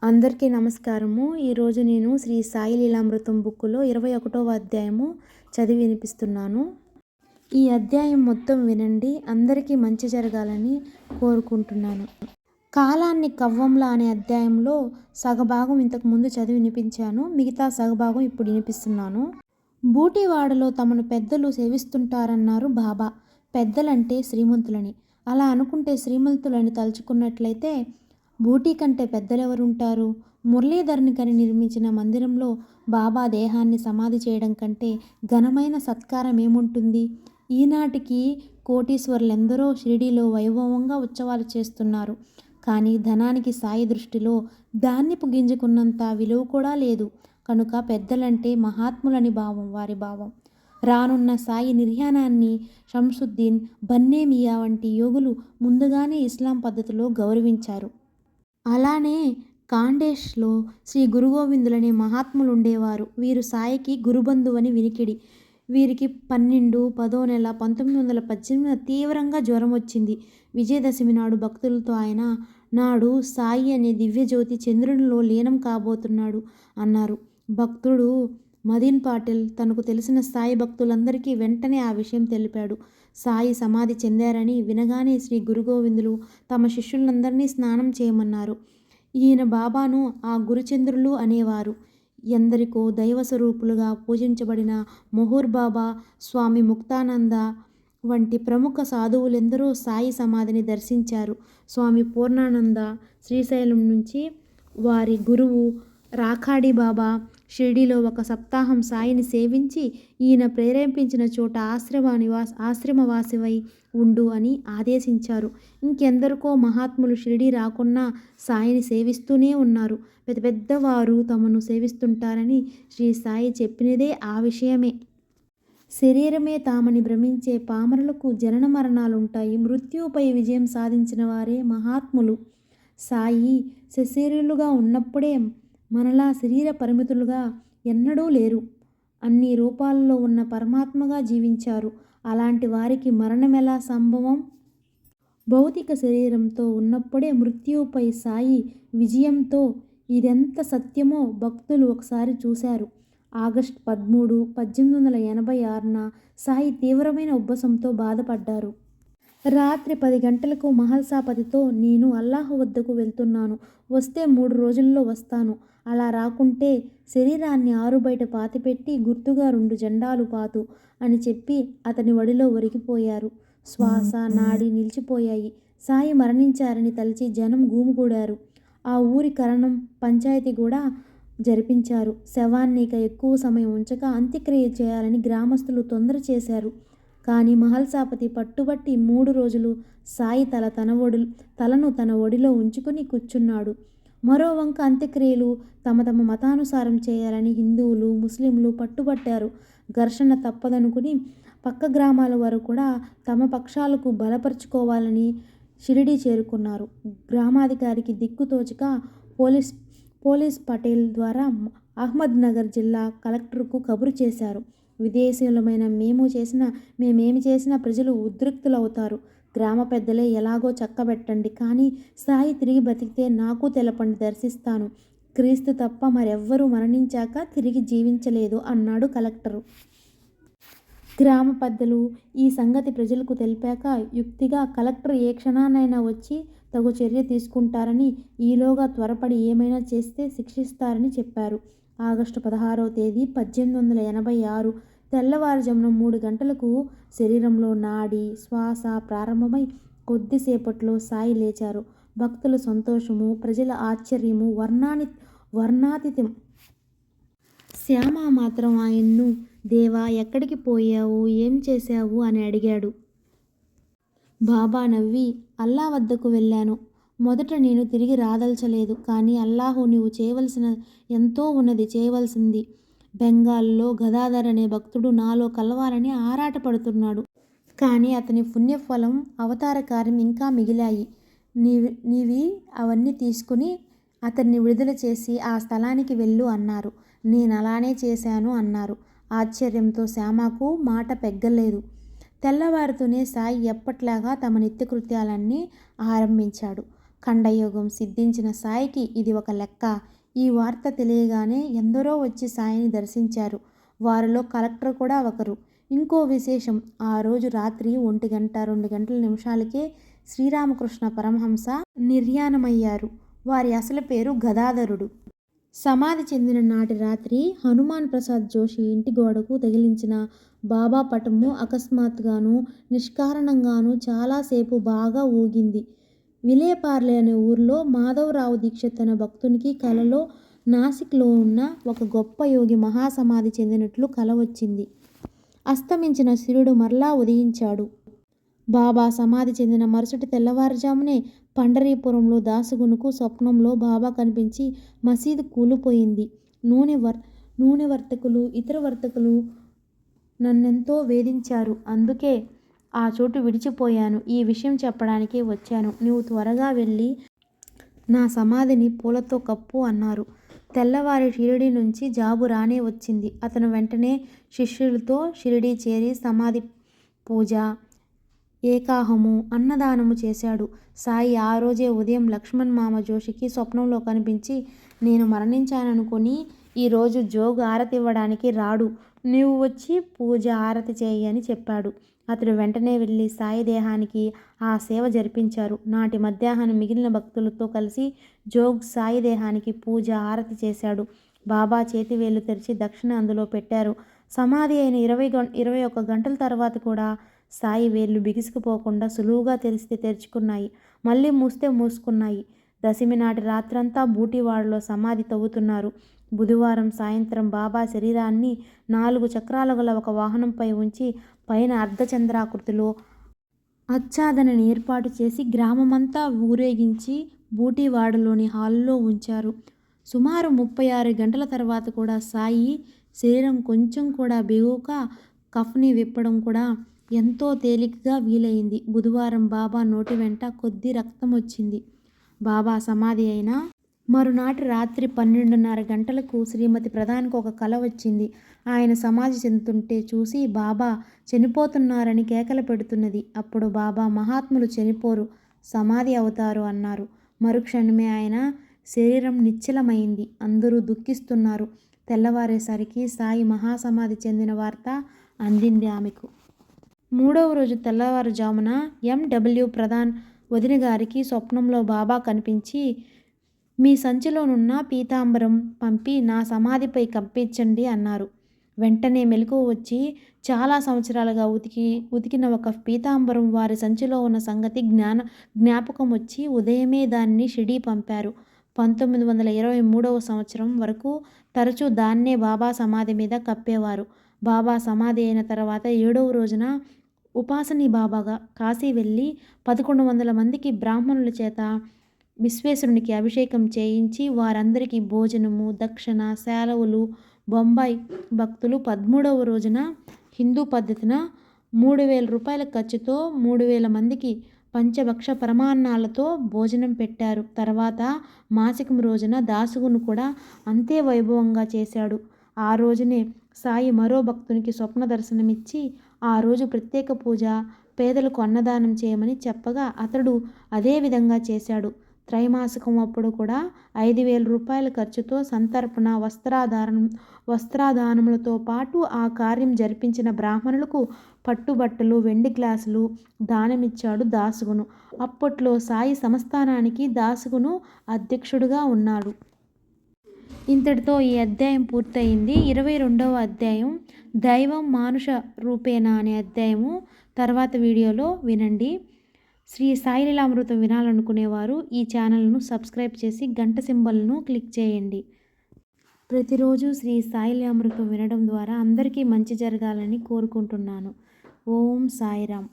అందరికీ నమస్కారము. ఈరోజు నేను శ్రీ సాయి లీలామృతం బుక్కులో 21వ అధ్యాయము చదివి వినిపిస్తున్నాను. ఈ అధ్యాయం మొత్తం వినండి. అందరికీ మంచి జరగాలని కోరుకుంటున్నాను. కాలాన్ని కవ్వంలా అనే అధ్యాయంలో సగభాగం ఇంతకుముందు చదివి వినిపించాను. మిగతా సగభాగం ఇప్పుడు వినిపిస్తున్నాను. బూటివాడలో తమను పెద్దలు సేవిస్తుంటారన్నారు బాబా. పెద్దలంటే శ్రీమంతులని. అలా అనుకుంటే శ్రీమంతులని తలుచుకున్నట్లయితే బూటీ కంటే పెద్దలెవరుంటారు? మురళీధర్ని కని నిర్మించిన మందిరంలో బాబా దేహాన్ని సమాధి చేయడం కంటే ఘనమైన సత్కారం ఏముంటుంది? ఈనాటికి కోటీశ్వరులెందరో షిరిడీలో వైభవంగా ఉత్సవాలు చేస్తున్నారు. కానీ ధనానికి సాయి దృష్టిలో ధాన్యపు గింజకున్నంత విలువ కూడా లేదు. కనుక పెద్దలంటే మహాత్ములని భావం, వారి భావం. రానున్న సాయి నిర్యాణాన్ని షంసుద్దీన్, బన్నే మియా వంటి యోగులు ముందుగానే ఇస్లాం పద్ధతిలో గౌరవించారు. అలానే కాండేష్లో శ్రీ గురుగోవిందులనే మహాత్ములు ఉండేవారు. వీరు సాయికి గురుబంధువని వినికిడి. వీరికి 10వ నెల 1918 తీవ్రంగా జ్వరం వచ్చింది. విజయదశమి నాడు భక్తులతో ఆయన, నాడు సాయి అనే దివ్యజ్యోతి చంద్రునిలో లీనం కాబోతున్నాడు అన్నారు. భక్తుడు మదీన్ పాటిల్ తనకు తెలిసిన సాయి భక్తులందరికీ వెంటనే ఆ విషయం తెలిపాడు. సాయి సమాధి చెందారని వినగానే శ్రీ గురుగోవిందులు తమ శిష్యులందరినీ స్నానం చేయమన్నారు. ఈయన బాబాను ఆ గురుచంద్రులు అనేవారు. ఎందరికో దైవస్వరూపులుగా పూజించబడిన మొహూర్ బాబా, స్వామి ముక్తానంద వంటి ప్రముఖ సాధువులెందరో సాయి సమాధిని దర్శించారు. స్వామి పూర్ణానంద శ్రీశైలం నుంచి, వారి గురువు రాఖాడి బాబా షిరిడీలో ఒక సప్తాహం సాయిని సేవించి ఈయన ప్రేరేపించిన చోట ఆశ్రమవాసివై ఉండు అని ఆదేశించారు. ఇంకెందరికో మహాత్ములు షిరిడీ రాకున్నా సాయిని సేవిస్తూనే ఉన్నారు. పెద్దవారు తమను సేవిస్తుంటారని శ్రీ సాయి చెప్పినదే ఆ విషయమే. శరీరమే తామని భ్రమించే పామరులకు జనన మరణాలుంటాయి. మృత్యువుపై విజయం సాధించిన వారే మహాత్ములు. సాయి సశరీరులుగా ఉన్నప్పుడే మనలా శరీర పరిమితులుగా ఎన్నడూ లేరు. అన్ని రూపాలలో ఉన్న పరమాత్మగా జీవించారు. అలాంటి వారికి మరణమెలా సంభవం? భౌతిక శరీరంతో ఉన్నప్పుడే మృత్యువుపై సాయి విజయంతో ఇదెంత సత్యమో భక్తులు ఒకసారి చూశారు. ఆగస్టు 13, 1886న సాయి తీవ్రమైన ఉబ్బసంతో బాధపడ్డారు. రాత్రి 10 గంటలకు మహల్సాపతితో, నేను అల్లాహ్ వద్దకు వెళ్తున్నాను. వస్తే 3 రోజుల్లో వస్తాను. అలా రాకుంటే శరీరాన్ని ఆరుబయట పాతిపెట్టి గుర్తుగా 2 జెండాలు పాతు అని చెప్పి అతని ఒడిలో ఒరిగిపోయారు. శ్వాస నాడి నిలిచిపోయాయి. సాయి మరణించారని తలచి జనం గుమిగూడారు. ఆ ఊరి కరణం పంచాయతీ కూడా జరిపించారు. శవాన్ని ఇక ఎక్కువ సమయం ఉంచక అంత్యక్రియ చేయాలని గ్రామస్తులు తొందర చేశారు. కానీ మహల్సాపతి పట్టుబట్టి 3 రోజులు సాయి తలను తన ఒడిలో ఉంచుకుని కూర్చున్నాడు. మరోవంక అంత్యక్రియలు తమ మతానుసారం చేయాలని హిందువులు, ముస్లింలు పట్టుబట్టారు. ఘర్షణ తప్పదనుకుని పక్క గ్రామాల వారు కూడా తమ పక్షాలకు బలపరుచుకోవాలని షిరిడీ చేరుకున్నారు. గ్రామాధికారికి దిక్కుతోచక పోలీస్ పటేల్ ద్వారా అహ్మద్నగర్ జిల్లా కలెక్టర్కు కబురు చేశారు. విదేశీయులమైన మేమేమి చేసినా ప్రజలు ఉద్రిక్తులవుతారు. గ్రామ పెద్దలే ఎలాగో చక్కబెట్టండి. కానీ సాయి తిరిగి బతికితే నాకు తెలపండి, దర్శిస్తాను. క్రీస్తు తప్ప మరెవ్వరూ మరణించాక తిరిగి జీవించలేదు అన్నాడు కలెక్టరు. గ్రామ పెద్దలు ఈ సంగతి ప్రజలకు తెలిపాక యుక్తిగా కలెక్టర్ ఏ క్షణానైనా వచ్చి తగు చర్య తీసుకుంటారని, ఈలోగా త్వరపడి ఏమైనా చేస్తే శిక్షిస్తారని చెప్పారు. ఆగస్టు 16వ తేదీ 1886 తెల్లవారుజామున 3 గంటలకు శరీరంలో నాడి, శ్వాస ప్రారంభమై కొద్దిసేపట్లో సాయి లేచారు. భక్తుల సంతోషము, ప్రజల ఆశ్చర్యము వర్ణాతీతం. శ్యామ మాత్రం ఆయన్ను, దేవా ఎక్కడికి పోయావు, ఏం చేశావు అని అడిగాడు. బాబా నవ్వి, అల్లా వద్దకు వెళ్ళాను. మొదట నేను తిరిగి రాదల్చలేదు. కానీ అల్లాహు నీవు చేయవలసిన ఎంతో ఉన్నది, చేయవలసింది. బెంగాల్లో గదాధర్ అనే భక్తుడు నాలో కలవాలని ఆరాటపడుతున్నాడు. కానీ అతని పుణ్యఫలం, అవతార కార్యం ఇంకా మిగిలాయి. నీవి అవన్నీ తీసుకుని అతన్ని విడుదల చేసి ఆ స్థలానికి వెళ్ళు అన్నారు. నేను అలానే చేశాను అన్నారు. ఆశ్చర్యంతో శ్యామకు మాట పెగ్గలేదు. తెల్లవారుతూనే సాయి ఎప్పట్లాగా తమ నిత్యకృత్యాలన్నీ ఆరంభించాడు. ఖండయోగం సిద్ధించిన సాయికి ఇది ఒక లెక్క. ఈ వార్త తెలియగానే ఎందరో వచ్చి సాయిని దర్శించారు. వారిలో కలెక్టర్ కూడా ఒకరు. ఇంకో విశేషం, ఆ రోజు రాత్రి 1:02 శ్రీరామకృష్ణ పరమహంస నిర్యాణమయ్యారు. వారి అసలు పేరు గదాధరుడు. సమాధి చెందిన నాటి రాత్రి హనుమాన్ ప్రసాద్ జోషి ఇంటి గోడకు తగిలించిన బాబా పటము అకస్మాత్తుగాను నిష్కారణంగాను చాలాసేపు బాగా ఊగింది. విలేపార్లే అనే ఊరిలో మాధవరావు దీక్షిత్ అనే భక్తునికి కలలో నాసిక్లో ఉన్న ఒక గొప్ప యోగి మహాసమాధి చెందినట్లు కల వచ్చింది. అస్తమించిన సూర్యుడు మరలా ఉదయించాడు. బాబా సమాధి చెందిన మరుసటి తెల్లవారుజామునే పండరీపురంలో దాసుగునుకు స్వప్నంలో బాబా కనిపించి మసీదు కూలిపోయింది. నూనె వర్తకులు ఇతర వర్తకులు నన్నెంతో వేధించారు. అందుకే ఆ చోటు విడిచిపోయాను. ఈ విషయం చెప్పడానికి వచ్చాను. నీవు త్వరగా వెళ్ళి నా సమాధిని పూలతో కప్పు అన్నారు. తెల్లవారి షిరిడీ నుంచి జాబు రానే వచ్చింది. అతను వెంటనే శిష్యులతో షిరిడీ చేరి సమాధి పూజ, ఏకాహము, అన్నదానము చేశాడు. సాయి ఆ రోజే ఉదయం లక్ష్మణ్ మామ జోషికి స్వప్నంలో కనిపించి, నేను మరణించాననుకుని ఈరోజు జోగు ఆరతి ఇవ్వడానికి రాడు, నీవు వచ్చి పూజ ఆరతి చేయి అని చెప్పాడు. అతడు వెంటనే వెళ్ళి సాయి దేహానికి ఆ సేవ జరిపించారు. నాటి మధ్యాహ్నం మిగిలిన భక్తులతో కలిసి జోగ్ సాయి దేహానికి పూజ ఆరతి చేశాడు. బాబా చేతి వేళ్లు తెరిచి దక్షిణ అందులో పెట్టారు. సమాధి అయిన 21 గంటల తర్వాత కూడా సాయి వేళ్లు బిగుసుకుపోకుండా సులువుగా తెరిస్తే తెరుచుకున్నాయి, మళ్ళీ మూస్తే మూసుకున్నాయి. దశమి నాటి రాత్రంతా బూటివాడలో సమాధి తవ్వుతున్నారు. బుధవారం సాయంత్రం బాబా శరీరాన్ని 4 చక్రాలు గల ఒక వాహనంపై ఉంచి పైన అర్ధచంద్రాకృతిలో ఆచ్ఛాదనని ఏర్పాటు చేసి గ్రామమంతా ఊరేగించి బూటివాడలోని హాలులో ఉంచారు. సుమారు 36 గంటల తర్వాత కూడా సాయి శరీరం కొంచెం కూడా బిగువక కఫ్ని విప్పడం కూడా ఎంతో తేలికగా వీలైంది. బుధవారం బాబా నోటి వెంట కొద్ది రక్తం వచ్చింది. బాబా సమాధి అయిన మరునాటి రాత్రి 12:30 గంటలకు శ్రీమతి ప్రధాన్కు ఒక కల వచ్చింది. ఆయన సమాధి చెందుతుంటే చూసి బాబా చనిపోతున్నారని కేకలు పెడుతున్నది. అప్పుడు బాబా, మహాత్ములు చనిపోరు, సమాధి అవుతారు అన్నారు. మరుక్షణమే ఆయన శరీరం నిశ్చలమైంది. అందరూ దుఃఖిస్తున్నారు. తెల్లవారేసరికి సాయి మహాసమాధి చెందిన వార్త అందింది ఆమెకు. 3వ రోజు తెల్లవారుజామున ఎండబ్ల్యూ ప్రధాన్ వదిన గారికి స్వప్నంలో బాబా కనిపించి, మీ సంచిలోనున్న పీతాంబరం పంపి నా సమాధిపై కప్పించండి అన్నారు. వెంటనే మెలకువ వచ్చి చాలా సంవత్సరాలుగా ఉతికిన ఒక పీతాంబరం వారి సంచిలో ఉన్న సంగతి జ్ఞాపకం వచ్చి ఉదయమే దాన్ని షిరిడీ పంపారు. 1923వ సంవత్సరం వరకు తరచూ దాన్నే బాబా సమాధి మీద కప్పేవారు. బాబా సమాధి అయిన తర్వాత 7వ రోజున ఉపాసనీ బాబాగా కాశీ వెళ్ళి 1100 మందికి బ్రాహ్మణుల చేత విశ్వేశ్వరునికి అభిషేకం చేయించి వారందరికీ భోజనము, దక్షిణ, సెలవులు. బొంబాయి భక్తులు 13వ రోజున హిందూ పద్ధతిన 3000 రూపాయల ఖర్చుతో 3000 మందికి పంచభక్ష పరమాన్నాలతో భోజనం పెట్టారు. తర్వాత మాసికం రోజున దాసుగును కూడా అంతే వైభవంగా చేశాడు. ఆ రోజునే సాయి మరో భక్తునికి స్వప్న దర్శనమిచ్చి ఆ రోజు ప్రత్యేక పూజ, పేదలకు అన్నదానం చేయమని చెప్పగా అతడు అదే విధంగా చేశాడు. త్రైమాసికం అప్పుడు కూడా 5000 రూపాయల ఖర్చుతో సంతర్పణ, వస్త్రాదానములతో పాటు ఆ కార్యం జరిపించిన బ్రాహ్మణులకు పట్టుబట్టలు, వెండి గ్లాసులు దానమిచ్చాడు దాసుగును. అప్పట్లో సాయి సంస్థానానికి దాసుగును అధ్యక్షుడుగా ఉన్నాడు. ఇంతటితో ఈ అధ్యాయం పూర్తయింది. 22వ అధ్యాయం దైవం మానుష రూపేణ అనే అధ్యాయము తర్వాత వీడియోలో వినండి. శ్రీ సాయి లీలామృతం వినాలనుకునేవారు ఈ ఛానల్ను సబ్స్క్రైబ్ చేసి గంట సింబల్ను క్లిక్ చేయండి. ప్రతిరోజు శ్రీ సాయి లీలామృతం వినడం ద్వారా అందరికీ మంచి జరగాలని కోరుకుంటున్నాను. ఓం సాయిరామ్.